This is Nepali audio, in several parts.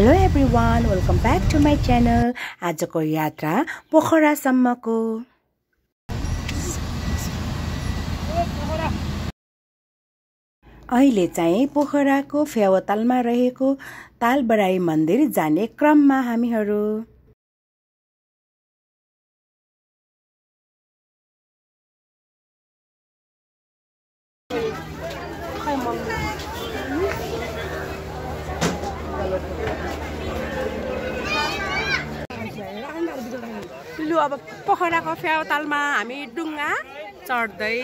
Hello everyone, welcome back to my channel. आजको यात्रा पोखरासम्मको। अहिले चाहिँ पोखराको फेवातालमा रहेको तालबराई मन्दिर जाने क्रममा हामीहरू। लु अब पोखराको फेवातालमा हामी डुङ्गा चढ्दै।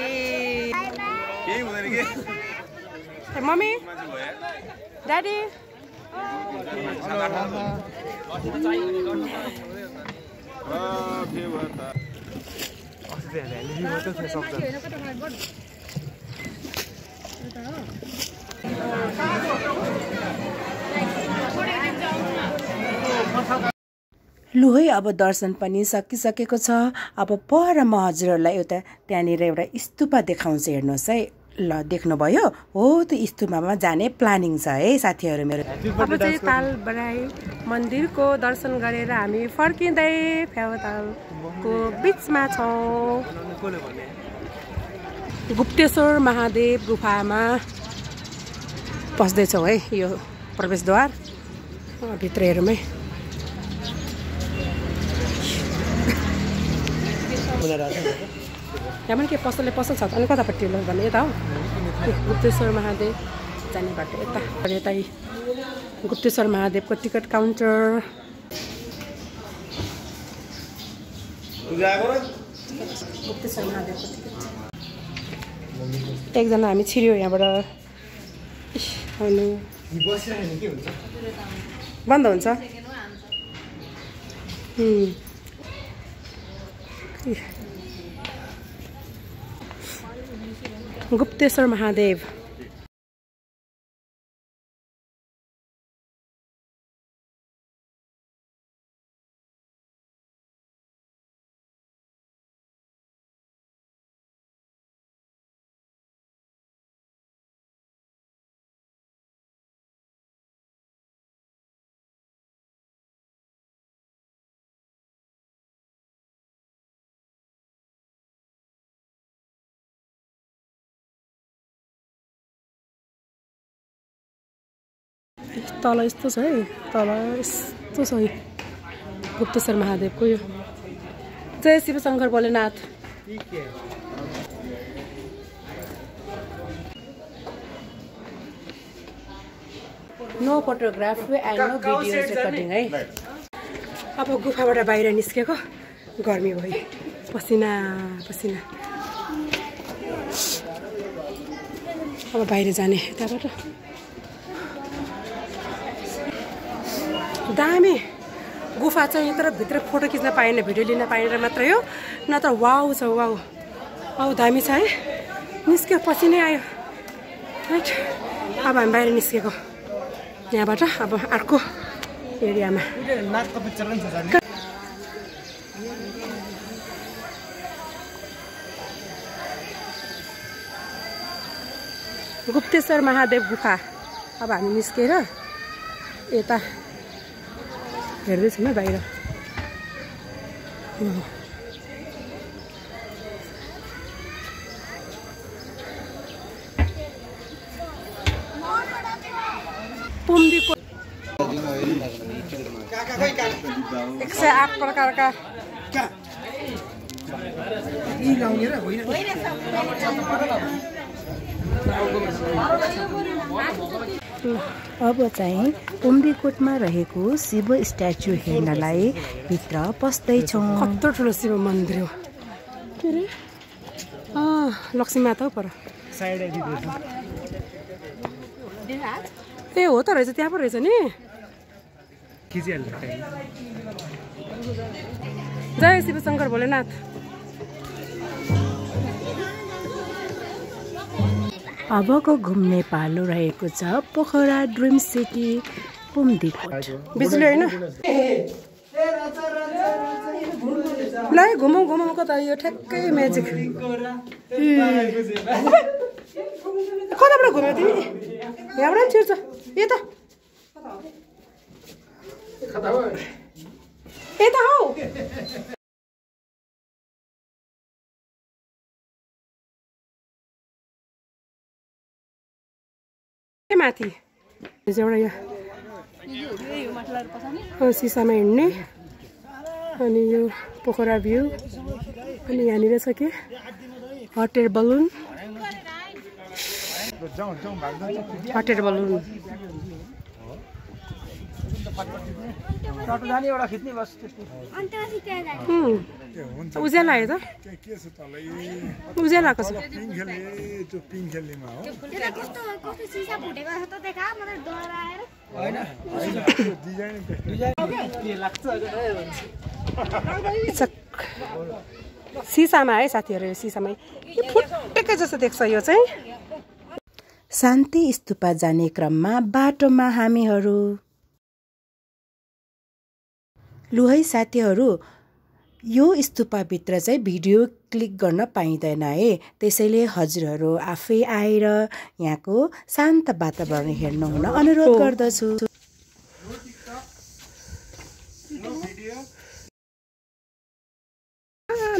मम्मी, ड्याडी, लु है अब दर्शन पनि सकिसकेको छ। अब पर म हजुरहरूलाई एउटा त्यहाँनिर एउटा स्तूपा देखाउँछु, हेर्नुहोस् है। ल, देख्नुभयो? हो, त्यो स्तूपामा जाने प्लानिङ छ है साथीहरू मेरो। अब चाहिँ तालबराई मन्दिरको दर्शन गरेर हामी फर्किँदै फेवातालको बिचमा छौँ। गुप्तेश्वर महादेव गुफामा पस्दैछौँ है। यो प्रवेशद्वार भित्र हेरौँ है। यहाँ पनि के पसलले पसल छ अनि कतापट्टि ल भने यता हो गुप्तेश्वर महादेव जाने बाटो यता। यता गुप्तेश्वर महादेवको टिकट काउन्टर। गुप्तेश्वर महादेवको टिकट एकजना हामी छिर्यो यहाँबाट। बन्द हुन्छ। गुप्तेश्वर महादेव। तल यस्तो छ है, तल यस्तो छ है गुप्तेश्वर महादेवको। यो जय Shiva Shankar Bholenath. No photography and no video recording है। अब गुफाबाट बाहिर निस्केको, गर्मी भयो, पसिना पसिना। अब बाहिर जाने यताबाट। दामी गुफा चाहिँ, तर भित्र फोटो खिच्न पाएन, भिडियो लिन पाएन मात्रै हो, नत्र वाउ छ वाउ। औ दामी छ है। निस्क्यो, पछि नै आयो। राइट, अब हामी बाहिर निस्केको यहाँबाट। अब अर्को एरियामा गुप्तेश्वर महादेव गुफा। अब हामी निस्केर यता हेर्दैछौँ है बाहिर। पुम्दीको 108 प्रकारका अब चाहिँ पुम्दीकोटमा रहेको शिव स्ट्याचु हेर्नलाई भित्र पस्दैछौँ। कत्रो ठुलो शिव मन्दिर हो। के अरे लक्ष्मी माता हो पर। ए हो त रहेछ, त्यहाँ पो रहेछ नि। जय शिव शङ्कर भोलेनाथ। अबको घुम्ने पालो रहेको छ पोखरा ड्रिम सिटी पुम्दीकोट। बिजुली होइन ल, घुमाउ घुमाउ कता। यो ठ्याक्कै म्याजिक। कताबाट घुम्यो तिमी? यहाँबाट छिर्छ यता। यता हौ माथि एउटा यहाँ सिसामा हिँड्ने अनि यो पोखरा भ्यू अनि यहाँनिर छ के हट एयर बलुन उज्यालो आयो त उज्यालो आएको छ सिसामा है साथीहरू सिसामै फुटेकै जस्तो देख्छ यो चाहिँ शान्ति स्तूपा जाने क्रममा बाटोमा हामीहरू लु है साथीहरू यो स्तूपाभित्र चाहिँ भिडियो क्लिक गर्न पाइँदैन है त्यसैले हजुरहरू आफै आएर यहाँको शान्त वातावरण हेर्नु हुन अनुरोध गर्दछु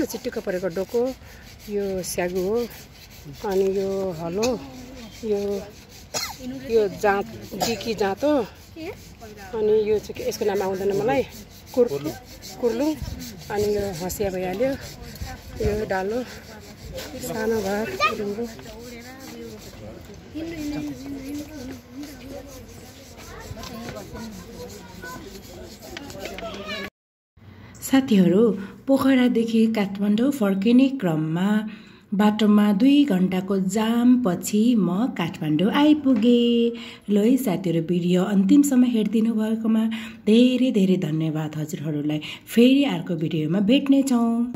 चिट्टिक्क परेको डोको यो स्यागु हो अनि यो हलो यो जाँत डिकी जाँत हो अनि यो चाहिँ यसको नाम आउँदैन मलाई कुर्लुङ अनि यो हँसिया भइहाल्यो यो डालो सानो घर साथीहरू पोखरादेखि काठमाडौँ फर्किने क्रममा बाटोमा 2 घण्टाको जाम पछि म काठमाडौँ आइपुगेँ ल है साथीहरू भिडियो अन्तिमसम्म हेरिदिनु भएकोमा धेरै धेरै धन्यवाद हजुरहरूलाई फेरि अर्को भिडियोमा भेट्नेछौँ